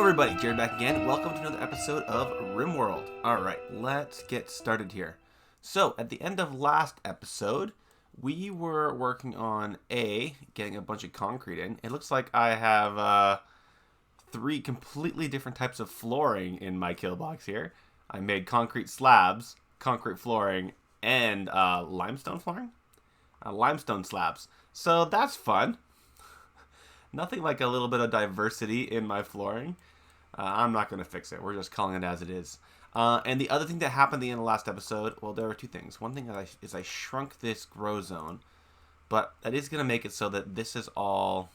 everybody, Jared back again. Welcome to another episode of Rimworld. Alright, let's get started here. So, at the end of last episode, we were working on getting a bunch of concrete in. It looks like I have three completely different types of flooring in my kill box here. I made concrete slabs, concrete flooring, and limestone flooring? Limestone slabs. So that's fun. Nothing like a little bit of diversity in my flooring. I'm not going to fix it. We're just calling it as it is. And the other thing that happened at the end of the last episode, well, there were two things. One thing is I shrunk this grow zone, but that is going to make it so that this is all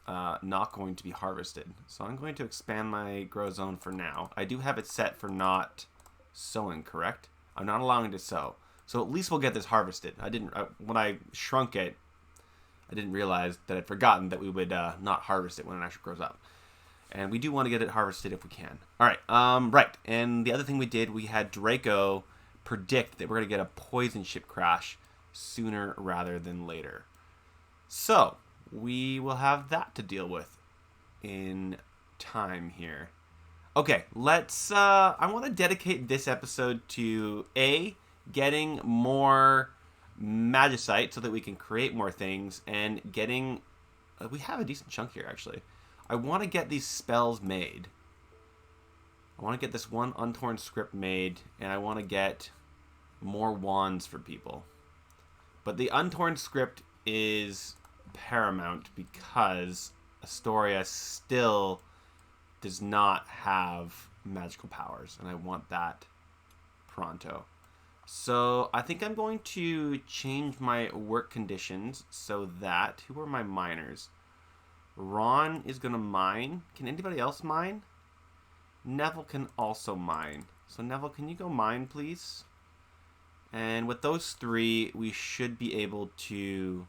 not going to be harvested. So I'm going to expand my grow zone for now. I do have it set for not sowing, correct? I'm not allowing it to sow. So at least we'll get this harvested. When I shrunk it, I didn't realize that I'd forgotten that we would not harvest it when it actually grows up. And we do want to get it harvested if we can. Alright, right. And the other thing we did, we had Draco predict that we're going to get a poison ship crash sooner rather than later. So, we will have that to deal with in time here. Okay, let's, I want to dedicate this episode to getting more magicite so that we can create more things, and getting we have a decent chunk here actually. I want to get these spells made. I want to get this one untorn script made, and I want to get more wands for people. But the untorn script is paramount because Astoria still does not have magical powers, and I want that pronto. So I think I'm going to change my work conditions so that... Who are my miners? Ron is going to mine. Can anybody else mine? Neville can also mine. So Neville, can you go mine, please? And with those three, we should be able to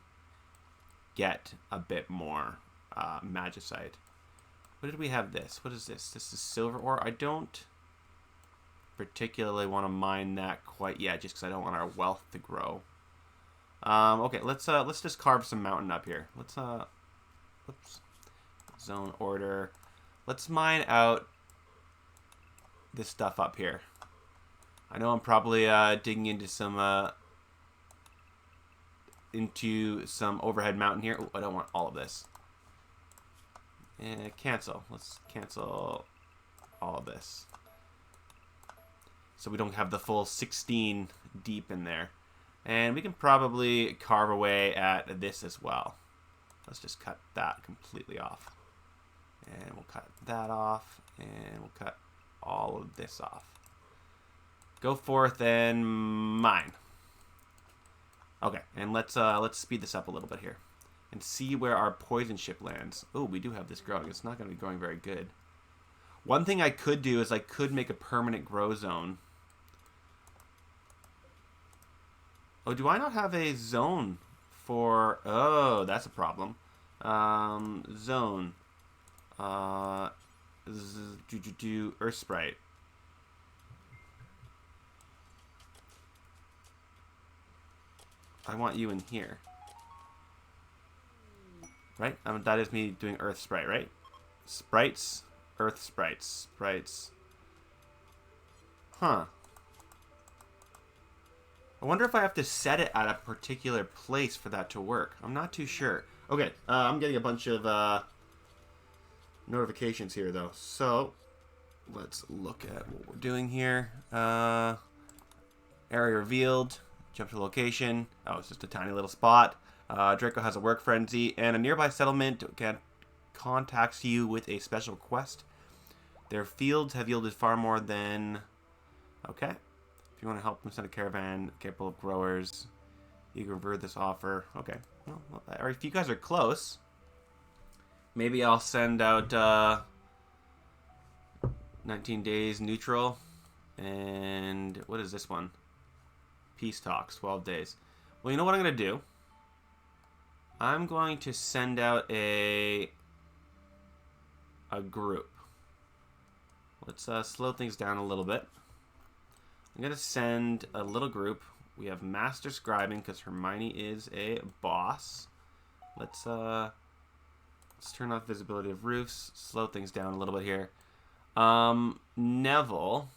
get a bit more magicite. What did we have this? What is this? This is silver ore. I don't particularly want to mine that quite yet, just because I don't want our wealth to grow. Okay, let's just carve some mountain up here. Whoops, zone order. Let's mine out this stuff up here. I know I'm probably digging into some overhead mountain here. Ooh, I don't want all of this. And cancel. Let's cancel all of this, so we don't have the full 16 deep in there. And we can probably carve away at this as well. Let's just cut that completely off. And we'll cut that off. And we'll cut all of this off. Go forth and mine. Okay, and let's speed this up a little bit here. And see where our poison ship lands. Oh, we do have this growing. It's not going to be growing very good. One thing I could do is I could make a permanent grow zone. Oh, do I not have a zone for... Oh, that's a problem. Zone. Earth Sprite. I want you in here. Right? That is me doing Earth Sprite, right? Sprites. Earth Sprites. Sprites. Huh. I wonder if I have to set it at a particular place for that to work. I'm not too sure. Okay, I'm getting a bunch of notifications here, though. So, let's look at what we're doing here. Area revealed. Jump to location. Oh, it's just a tiny little spot. Draco has a work frenzy, and a nearby settlement contacts you with a special quest. Their fields have yielded far more than... Okay. If you want to help them send a caravan capable of growers, you can revert this offer. Okay. Well, or if you guys are close, maybe I'll send out 19 days neutral. And what is this one? Peace talks, 12 days. Well, you know what I'm going to do? I'm going to send out a group. Let's slow things down a little bit. I'm going to send a little group. We have Master Scribing because Hermione is a boss. Let's turn off visibility of roofs, slow things down a little bit here. Neville.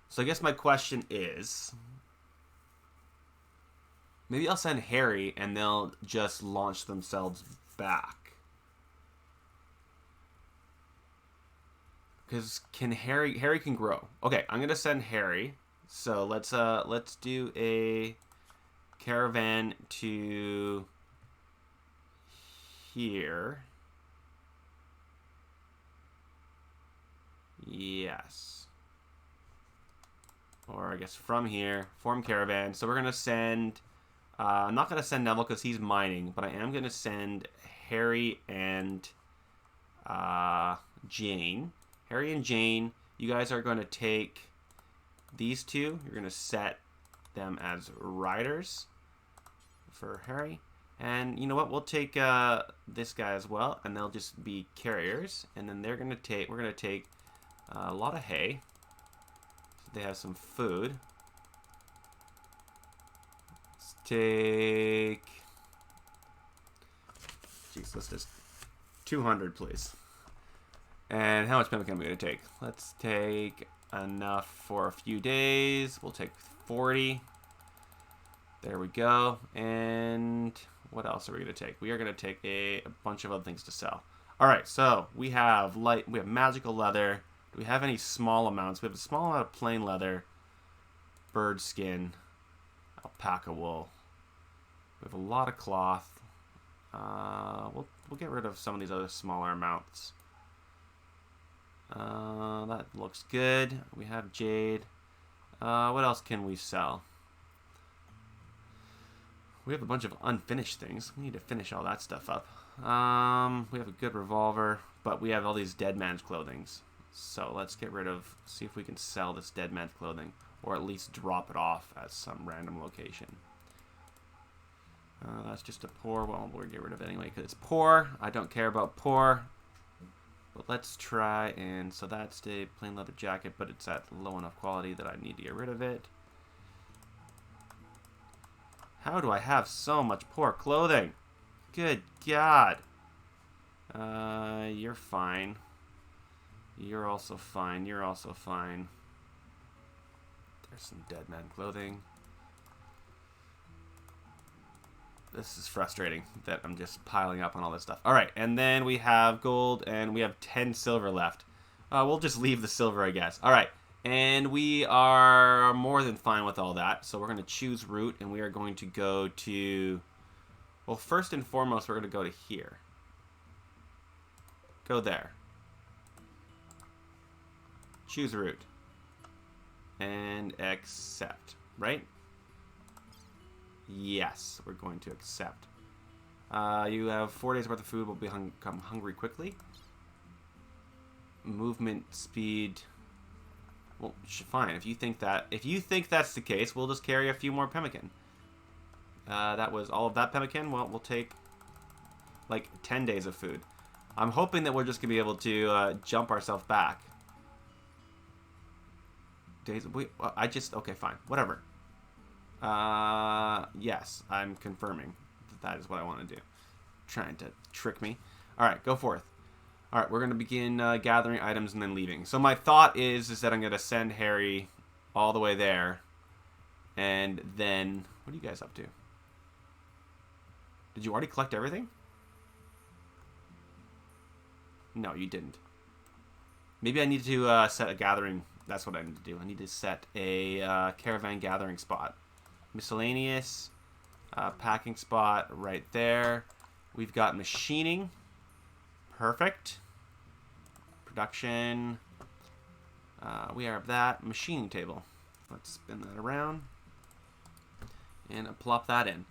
So I guess my question is, maybe I'll send Harry and they'll just launch themselves back. Because Harry can grow. Okay, I'm gonna send Harry. So let's do a caravan to here. Yes. Or I guess from here, form caravan. So we're gonna send. I'm not gonna send Neville because he's mining, but I am gonna send Harry and Jane. Harry and Jane, you guys are going to take these two. You're going to set them as riders for Harry. And you know what? We'll take this guy as well, and they'll just be carriers. And then we're going to take a lot of hay. So they have some food. Let's take... Jeez, let's just... 200, please. And how much pemmican are we going to take? Let's take enough for a few days. We'll take 40. There we go. And what else are we going to take? We are going to take a bunch of other things to sell. All right, so we have magical leather. Do we have any small amounts? We have a small amount of plain leather, bird skin, alpaca wool. We have a lot of cloth. We'll get rid of some of these other smaller amounts. That looks good. We have jade. What else can we sell? We have a bunch of unfinished things. We need to finish all that stuff up. We have a good revolver, but we have all these dead man's clothings. So let's get rid of, see if we can sell this dead man's clothing, or at least drop it off at some random location. That's just a poor, well, we'll get rid of it anyway because it's poor. I don't care about poor. But let's try, and so that's the plain leather jacket, but it's at low enough quality that I need to get rid of it. How do I have so much poor clothing? Good God. You're fine. You're also fine. You're also fine. There's some dead man clothing. This is frustrating that I'm just piling up on all this stuff. All right, and then we have gold, and we have 10 silver left. We'll just leave the silver, I guess. All right, and we are more than fine with all that. So we're going to choose route, and we are going to go to... Well, first and foremost, we're going to go to here. Go there. Choose route. And accept, right? Yes, we're going to accept. You have 4 days worth of food. Will become hungry quickly. Movement speed. Well, fine. If you think that's the case, we'll just carry a few more pemmican. That was all of that pemmican. Well, we'll take like 10 days of food. I'm hoping that we're just gonna be able to jump ourselves back. Days. Okay, fine. Whatever. Yes, I'm confirming that is what I want to do. Trying to trick me. All right, go forth. All right, we're going to begin gathering items and then leaving. So my thought is that I'm going to send Harry all the way there. And then, what are you guys up to? Did you already collect everything? No, you didn't. Maybe I need to set a gathering. That's what I need to do. I need to set a caravan gathering spot. Miscellaneous, packing spot right there. We've got machining. Perfect. Production. We have that. Machining table. Let's spin that around. And plop that in.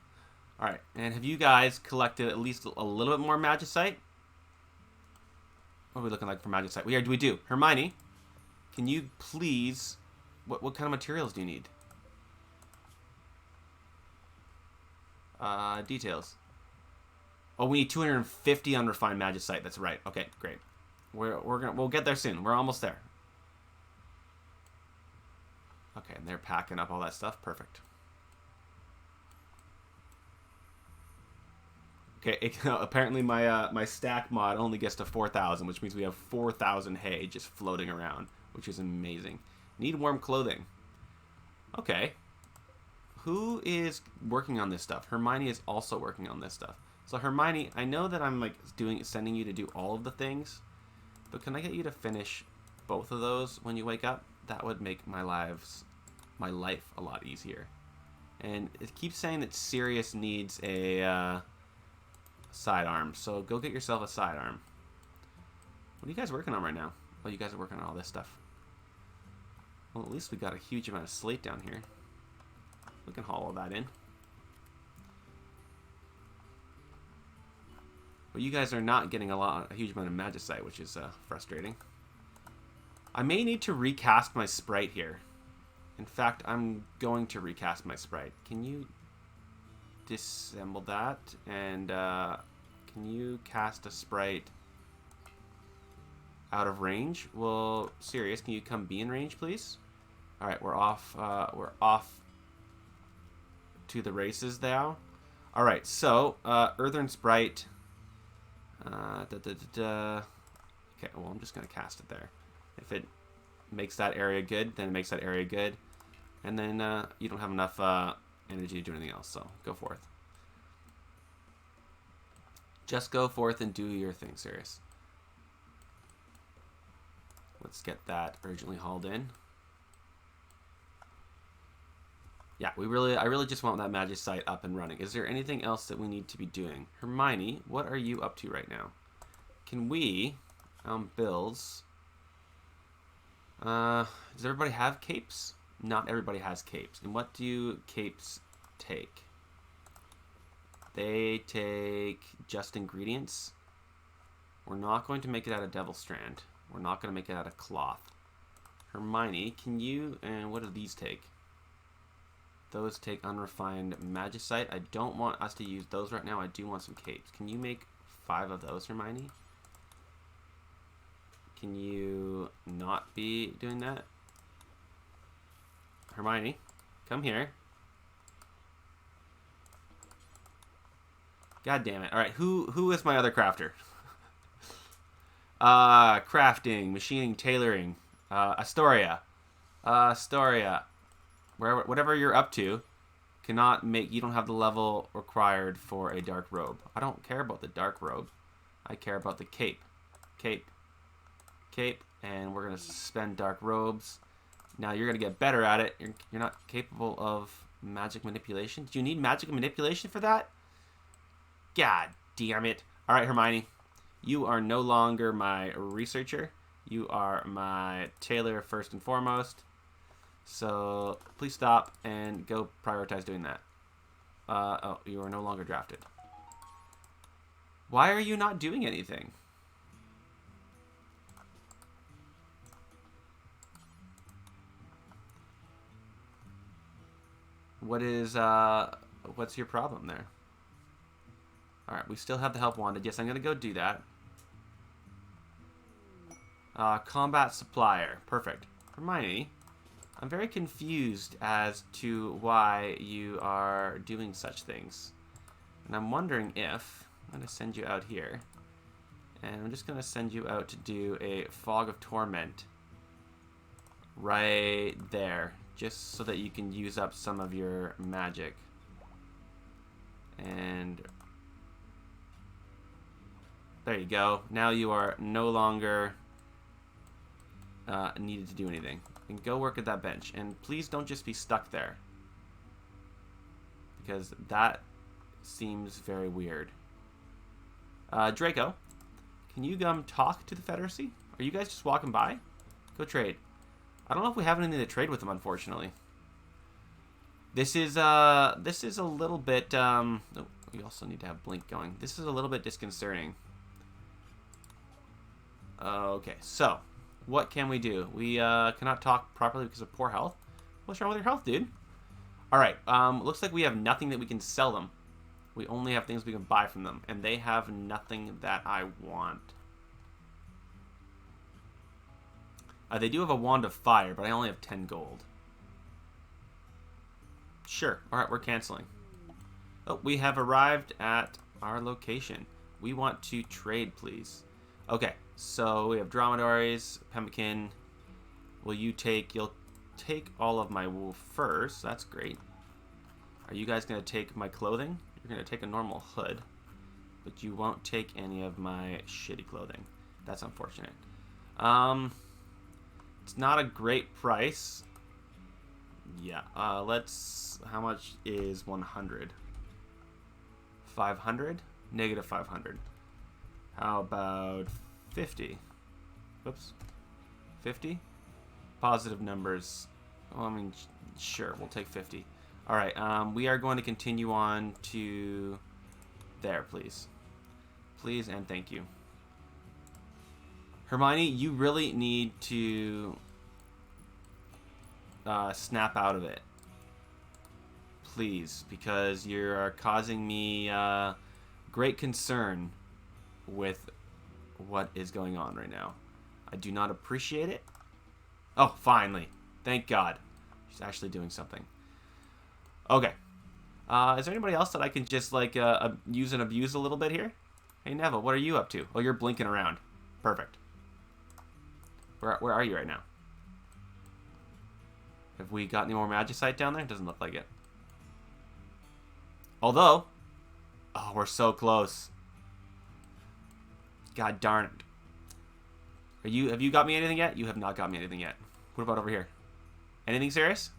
Alright, and have you guys collected at least a little bit more magicite? What are we looking like for magicite? We do. Hermione, can you please... What kind of materials do you need? Details. Oh, we need 250 unrefined magicite. That's right. Okay, great. We'll get there soon. We're almost there. Okay, and they're packing up all that stuff. Perfect. Okay, apparently my stack mod only gets to 4,000, which means we have 4,000 hay just floating around, which is amazing. Need warm clothing. Okay. Who is working on this stuff? Hermione is also working on this stuff. So Hermione, I know that I'm like sending you to do all of the things, but can I get you to finish both of those when you wake up? That would make my life a lot easier. And it keeps saying that Sirius needs a sidearm, so go get yourself a sidearm. What are you guys working on right now? Oh, you guys are working on all this stuff. Well, at least we got a huge amount of slate down here. We can haul all that in. But you guys are not getting a huge amount of magicite, which is frustrating. I may need to recast my sprite here. In fact, I'm going to recast my sprite. Can you disassemble that? And can you cast a sprite out of range? Well, Sirius, can you come be in range, please? All right, we're off. We're off to the races now. All right, so Earthern Sprite. Okay, well, I'm just gonna cast it there. If it makes that area good, then it makes that area good, and then you don't have enough energy to do anything else. So go forth. Just go forth and do your thing, Sirius. Let's get that urgently hauled in. Yeah, I really just want that magic site up and running. Is there anything else that we need to be doing? Hermione, what are you up to right now? Can we, builds, does everybody have capes? Not everybody has capes. And what do capes take? They take just ingredients. We're not going to make it out of Devil Strand. We're not going to make it out of cloth. Hermione, can you, and what do these take? Those take unrefined magicite. I don't want us to use those right now. I do want some capes. Can you make 5 of those, Hermione? Can you not be doing that? Hermione, come here. God damn it. All right, who is my other crafter? Crafting, machining, tailoring. Astoria. Astoria. Whatever you're up to, cannot make. You don't have the level required for a dark robe. I don't care about the dark robe. I care about the cape. Cape. Cape. And we're going to suspend dark robes. Now you're going to get better at it. You're not capable of magic manipulation. Do you need magic manipulation for that? God damn it. All right, Hermione. You are no longer my researcher. You are my tailor first and foremost. So please stop and go prioritize doing that. Oh, you are no longer drafted. Why are you not doing anything? What's your problem there? All right, we still have the help wanted. Yes, I'm gonna go do that. Combat supplier, perfect. Hermione, I'm very confused as to why you are doing such things. And I'm wondering if, I'm going to send you out here. And I'm just going to send you out to do a Fog of Torment. Right there. Just so that you can use up some of your magic. And there you go. Now you are no longer needed to do anything. And go work at that bench. And please don't just be stuck there. Because that seems very weird. Draco, can you talk to the Federacy? Are you guys just walking by? Go trade. I don't know if we have anything to trade with them, unfortunately. This is a little bit oh, we also need to have Blink going. This is a little bit disconcerting. Okay, so what can we do? We cannot talk properly because of poor health. What's wrong with your health, dude? Alright, looks like we have nothing that we can sell them. We only have things we can buy from them. And they have nothing that I want. They do have a Wand of Fire, but I only have 10 gold. Sure. Alright, we're canceling. Oh, we have arrived at our location. We want to trade, please. Okay, so we have dromedaries, pemmican. You'll take all of my wool first. That's great. Are you guys going to take my clothing? You're going to take a normal hood, but you won't take any of my shitty clothing. That's unfortunate. It's not a great price. Yeah, how much is 100? 500? Negative 500. How about 50? Whoops. 50? Positive numbers. Well, I mean, sure, we'll take 50. All right, we are going to continue on to there, please. Please and thank you. Hermione, you really need to snap out of it. Please, because you're causing me great concern with what is going on right now. I do not appreciate it. Oh, finally. Thank God. She's actually doing something. Okay. Is there anybody else that I can just, like, use and abuse a little bit here? Hey, Neville, what are you up to? Oh, you're blinking around. Perfect. Where are you right now? Have we got any more magicite down there? Doesn't look like it. Although, oh, we're so close. God darn it. Have you got me anything yet? You have not got me anything yet. What about over here? Anything serious?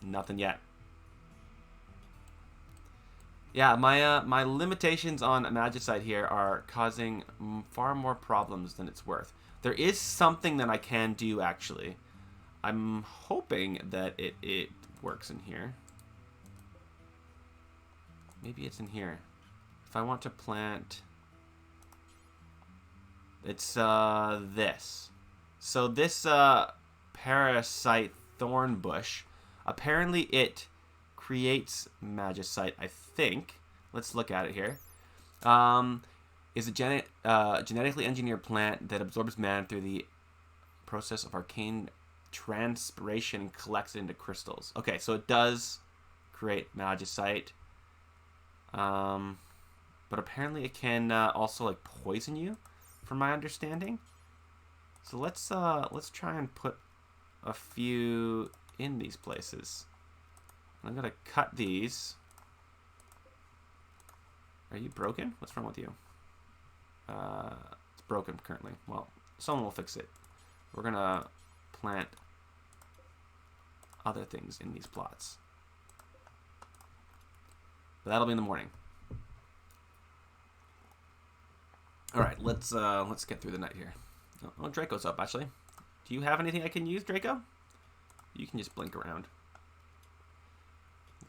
Nothing yet. Yeah, my limitations on magicite here are causing far more problems than it's worth. There is something that I can do, actually. I'm hoping that it works in here. Maybe it's in here. If I want to plant... It's this. So this parasite thorn bush, apparently it creates magicite, I think. Let's look at it here. Is a genetically engineered plant that absorbs mana through the process of arcane transpiration and collects it into crystals. Okay, so it does create magicite. But apparently it can also like poison you, from my understanding. So let's try and put a few in these places. I'm gonna cut these. Are you broken? What's wrong with you? It's broken currently. Well, someone will fix it. We're gonna plant other things in these plots. But that'll be in the morning. All right, let's get through the night here. Oh, Draco's up actually. Do you have anything I can use, Draco? You can just blink around.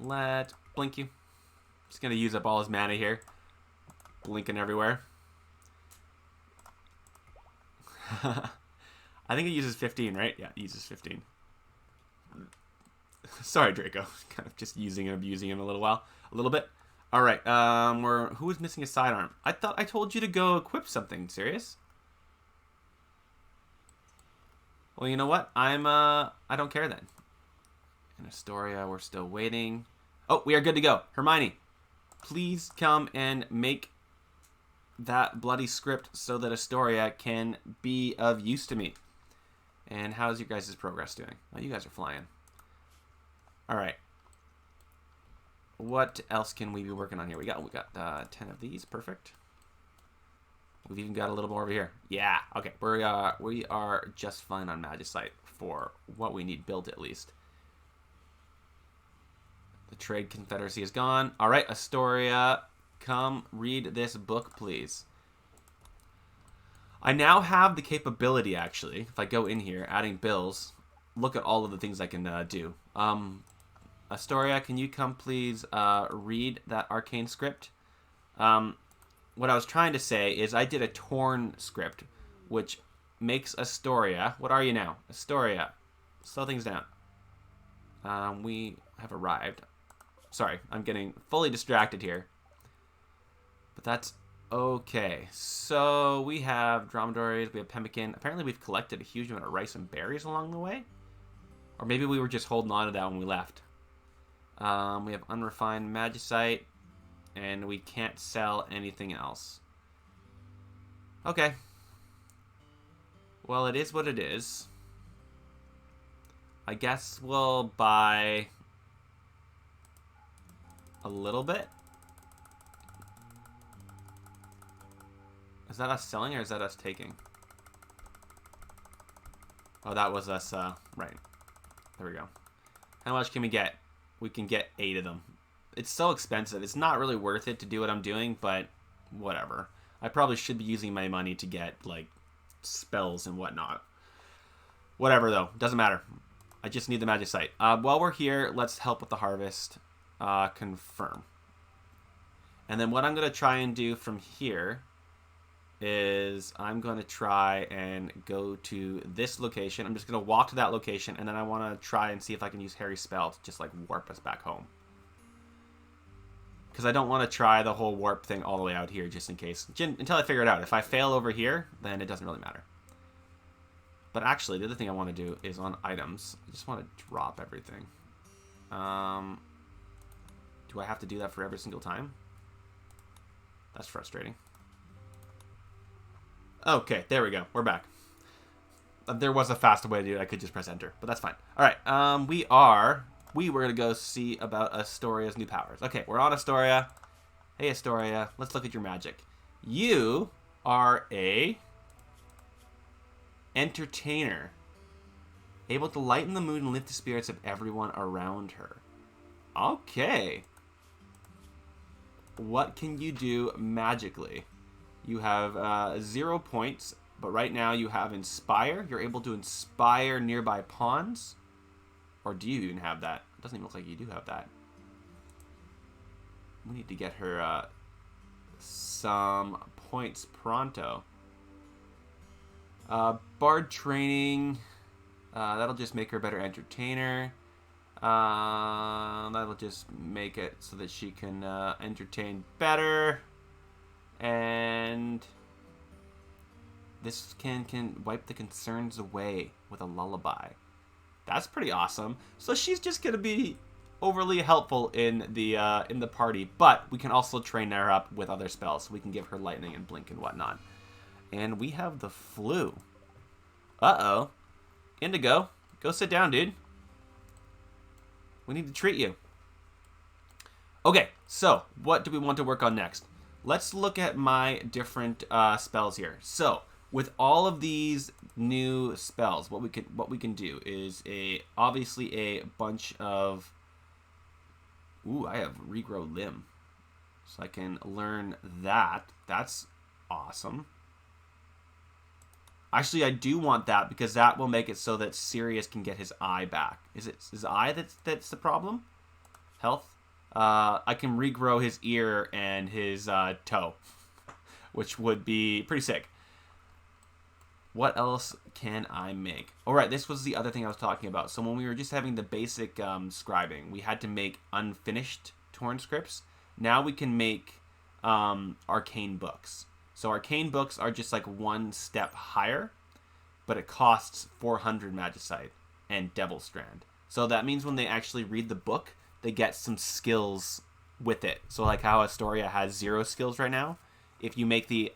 Let's blink you. Just gonna use up all his mana here. Blinking everywhere. I think it uses 15, right? Yeah, it uses 15. Sorry, Draco. Kind of just using and abusing him a little bit. All right. Who is missing a sidearm? I thought I told you to go equip something. Serious? Well, you know what? I don't care then. In Astoria, we're still waiting. Oh, we are good to go. Hermione, please come and make that bloody script so that Astoria can be of use to me. And how's your guys' progress doing? Oh, you guys are flying. All right. What else can we be working on here? We got 10 of these. Perfect. We've even got a little more over here. Yeah. Okay. We are just fine on magicite for what we need built at least. The Trade Confederacy is gone. All right, Astoria, come read this book, please. I now have the capability, actually, if I go in here, adding bills, look at all of the things I can do. Astoria, can you come please read that arcane script? What I was trying to say is I did a torn script, which makes Astoria... What are you now? Astoria, slow things down. We have arrived. Sorry, I'm getting fully distracted here. But that's okay. So we have dromedaries, we have pemmican. Apparently we've collected a huge amount of rice and berries along the way. Or maybe we were just holding on to that when we left. We have unrefined magicite, and we can't sell anything else. Okay. Well, it is what it is. I guess we'll buy a little bit. Is that us selling or is that us taking? Oh, that was us, right. There we go. How much can we get? We can get 8 of them. It's so expensive. It's not really worth it to do what I'm doing, but whatever. I probably should be using my money to get, like, spells and whatnot. Whatever, though. Doesn't matter. I just need the magicite. While we're here, let's help with the harvest. Confirm. And then what I'm going to try and do from here is I'm going to try and go to this location. I'm just going to walk to that location, and then I want to try and see if I can use Harry's spell to just, like, warp us back home. Because I don't want to try the whole warp thing all the way out here, just in case. Until I figure it out. If I fail over here, then it doesn't really matter. But actually, the other thing I want to do is on items. I just want to drop everything. Do I have to do that for every single time? That's frustrating. Okay, there we go. We're back. There was a faster way to do it. I could just press enter, but that's fine. All right, we were going to go see about Astoria's new powers. Okay, we're on Astoria. Hey, Astoria, let's look at your magic. You are a entertainer, able to lighten the mood and lift the spirits of everyone around her. Okay. What can you do magically? You have 0 points, but right now you have Inspire. You're able to inspire nearby pawns. Or do you even have that? It doesn't even look like you do have that. We need to get her some points pronto. Bard training. That'll just make her a better entertainer. That'll just make it so that she can entertain better. And this can wipe the concerns away with a lullaby. That's pretty awesome. So she's just gonna be overly helpful in the party, but we can also train her up with other spells. So we can give her lightning and blink and whatnot. And we have the flu. Uh-oh. Indigo, go sit down, dude. We need to treat you. Okay, so what do we want to work on next? Let's look at my different spells here. So, with all of these new spells, what we can do is obviously a bunch of. Ooh, I have regrow limb, so I can learn that. That's awesome. Actually, I do want that because that will make it so that Sirius can get his eye back. Is it his eye that's the problem? Health. I can regrow his ear and his toe, which would be pretty sick. What else can I make? All right, this was the other thing I was talking about. So when we were just having the basic scribing, we had to make unfinished torn scripts. Now we can make arcane books. So arcane books are just like one step higher, but it costs 400 magicite and devil strand. So that means when they actually read the book, they get some skills with it. So like how Astoria has 0 skills right now, if you make the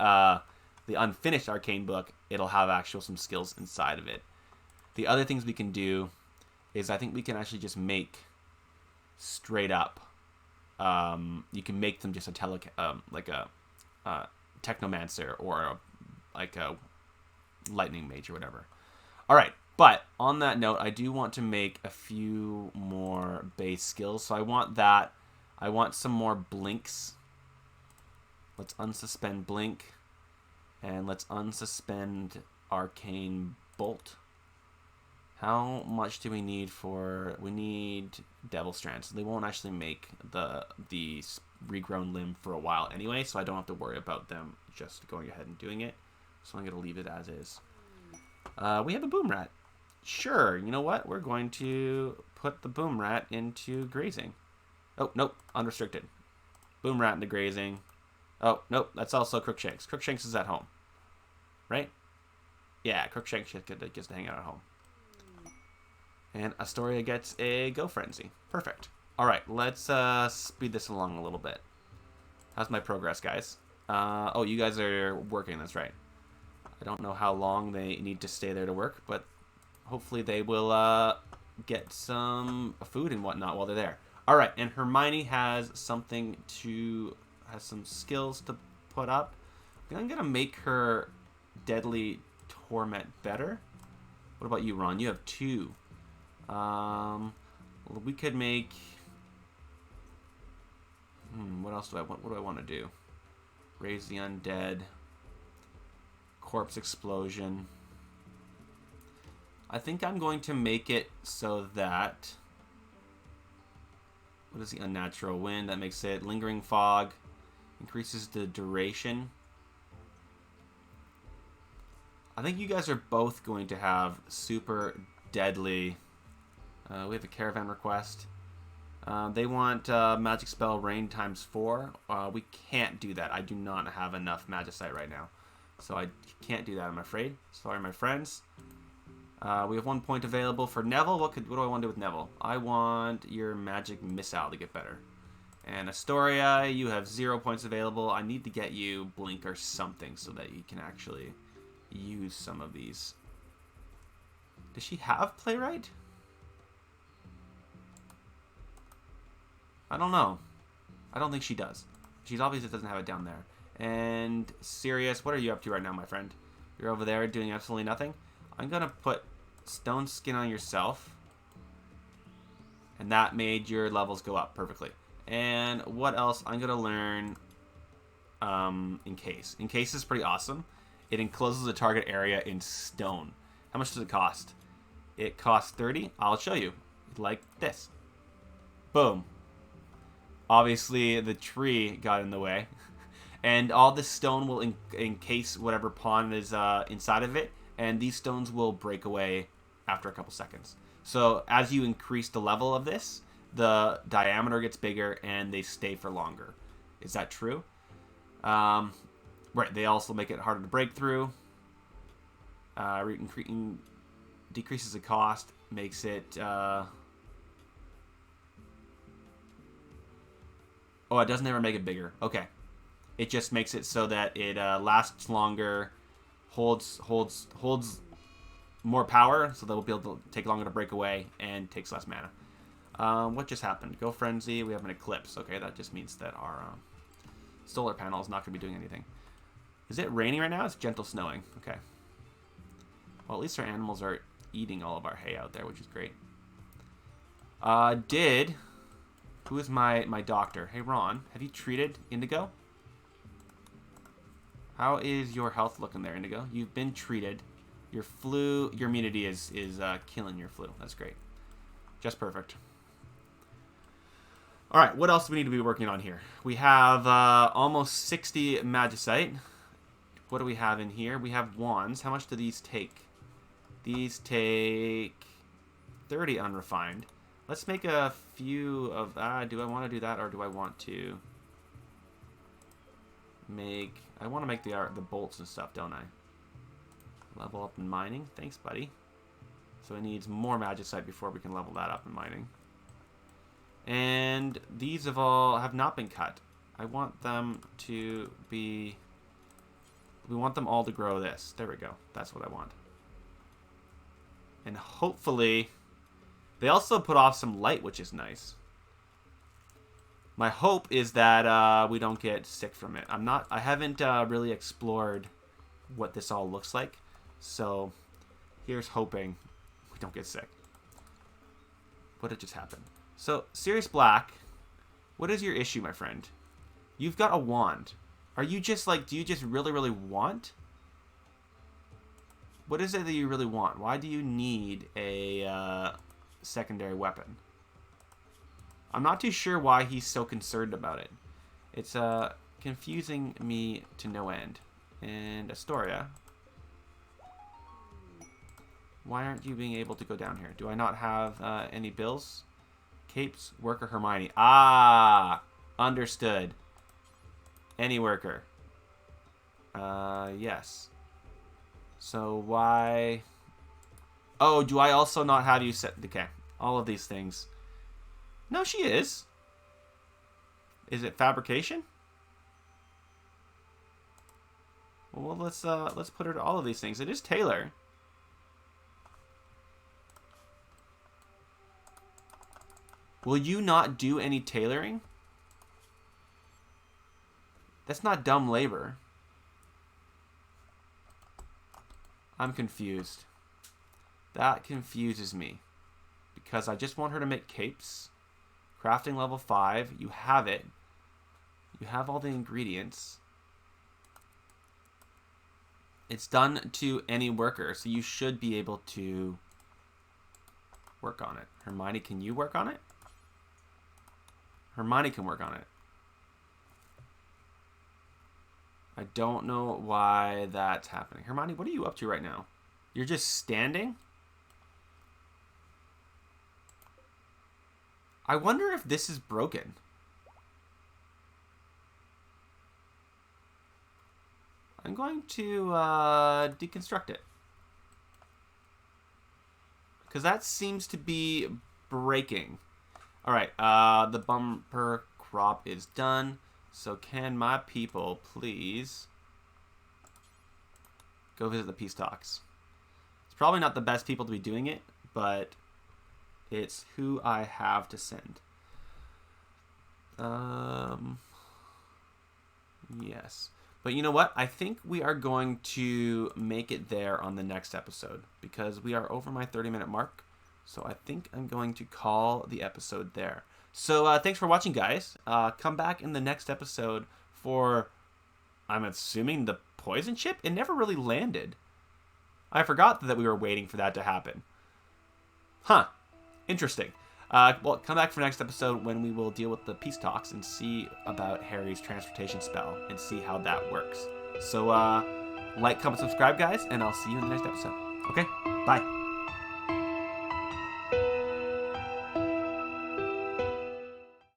unfinished arcane book, it'll have some skills inside of it. The other things we can do is I think we can actually just make straight up. You can make them just like a technomancer or like a lightning mage or whatever. All right. But on that note, I do want to make a few more base skills. So I want that. I want some more blinks. Let's unsuspend blink. And let's unsuspend arcane bolt. How much do we need for... We need devil strands. So they won't actually make the regrown limb for a while anyway. So I don't have to worry about them just going ahead and doing it. So I'm going to leave it as is. We have a boom rat. Sure, you know what? We're going to put the boom rat into grazing. Oh, nope, unrestricted. Boom rat into grazing. Oh, nope, that's also Crookshanks. Crookshanks is at home. Right? Yeah, Crookshanks gets to hang out at home. And Astoria gets a Go Frenzy. Perfect. All right, let's speed this along a little bit. How's my progress, guys? Oh, you guys are working. That's right. I don't know how long they need to stay there to work, but hopefully they will get some food and whatnot while they're there. All right, and Hermione has some skills to put up. I'm gonna make her deadly torment better. What about you, Ron? You have 2. We could make. What else do I want? What do I want to do? Raise the undead. Corpse explosion. I think I'm going to make it so that. What is the unnatural wind? That makes it lingering fog. Increases the duration. I think you guys are both going to have super deadly. We have a caravan request. They want magic spell rain ×4. We can't do that. I do not have enough magicite right now. So I can't do that, I'm afraid. Sorry, my friends. We have 1 point available for Neville. What do I want to do with Neville? I want your magic missile to get better. And Astoria, you have 0 points available. I need to get you blink or something so that you can actually use some of these. Does she have playwright? I don't know. I don't think she does. She obviously doesn't have it down there. And Sirius, what are you up to right now, my friend? You're over there doing absolutely nothing. I'm going to put stone skin on yourself. And that made your levels go up perfectly. And what else? I'm going to learn Encase. Encase is pretty awesome. It encloses the target area in stone. How much does it cost? It costs 30. I'll show you. Like this. Boom. Obviously, the tree got in the way. And all this stone will encase whatever pawn is inside of it. And these stones will break away after a couple seconds. So as you increase the level of this, the diameter gets bigger and they stay for longer. Is that true? Right, they also make it harder to break through. Decreases the cost, makes it... Oh, it doesn't ever make it bigger. Okay. It just makes it so that it lasts longer, holds more power, so they'll be able to take longer to break away, and takes less mana. What just happened? Go Frenzy, we have an eclipse. Okay, that just means that our solar panel is not going to be doing anything. Is it raining right now? It's gentle snowing. Okay. Well, at least our animals are eating all of our hay out there, which is great. Who is my doctor? Hey, Ron, have you treated Indigo? How is your health looking there, Indigo? You've been treated. Your immunity is killing your flu. That's great. Just perfect. All right, what else do we need to be working on here? We have almost 60 magicite. What do we have in here? We have wands. How much do these take? These take 30 unrefined. Let's make a few of... do I want to do that, or do I want to make... I want to make the bolts and stuff, don't I? Level up in mining. Thanks, buddy. So it needs more magicite before we can level that up in mining. And these have not been cut. I want them to be... We want them all to grow this. There we go. That's what I want. And hopefully... They also put off some light, which is nice. My hope is that we don't get sick from it. I haven't really explored what this all looks like. So here's hoping we don't get sick. What had just happened? So, Sirius Black, what is your issue, my friend? You've got a wand. Are you just like, do you just really, really want? What is it that you really want? Why do you need a secondary weapon? I'm not too sure why he's so concerned about it. It's confusing me to no end. And Astoria, why aren't you being able to go down here? Do I not have any bills? Capes, worker, Hermione. Ah, understood. Any worker. Yes. So why... Oh, do I also not have you set... Okay, all of these things. No, she is. Is it fabrication? Well, let's put her to all of these things. It is tailor. Will you not do any tailoring? That's not dumb labor. I'm confused. That confuses me. Because I just want her to make capes. Crafting level 5. You have it. You have all the ingredients. It's done to any worker, so you should be able to work on it. Hermione, can you work on it? Hermione can work on it. I don't know why that's happening. Hermione, what are you up to right now? You're just standing? I wonder if this is broken. I'm going to deconstruct it. Because that seems to be breaking. Alright, the bumper crop is done. So can my people please go visit the peace talks? It's probably not the best people to be doing it, but it's who I have to send. Yes. But you know what? I think we are going to make it there on the next episode because we are over my 30-minute mark. So I think I'm going to call the episode there. So thanks for watching, guys. Come back in the next episode for, I'm assuming, the poison chip? It never really landed. I forgot that we were waiting for that to happen. Huh. Interesting. Well, come back for next episode when we will deal with the peace talks and see about Harry's transportation spell and see how that works. So, like, comment, subscribe, guys, and I'll see you in the next episode. Okay? Bye.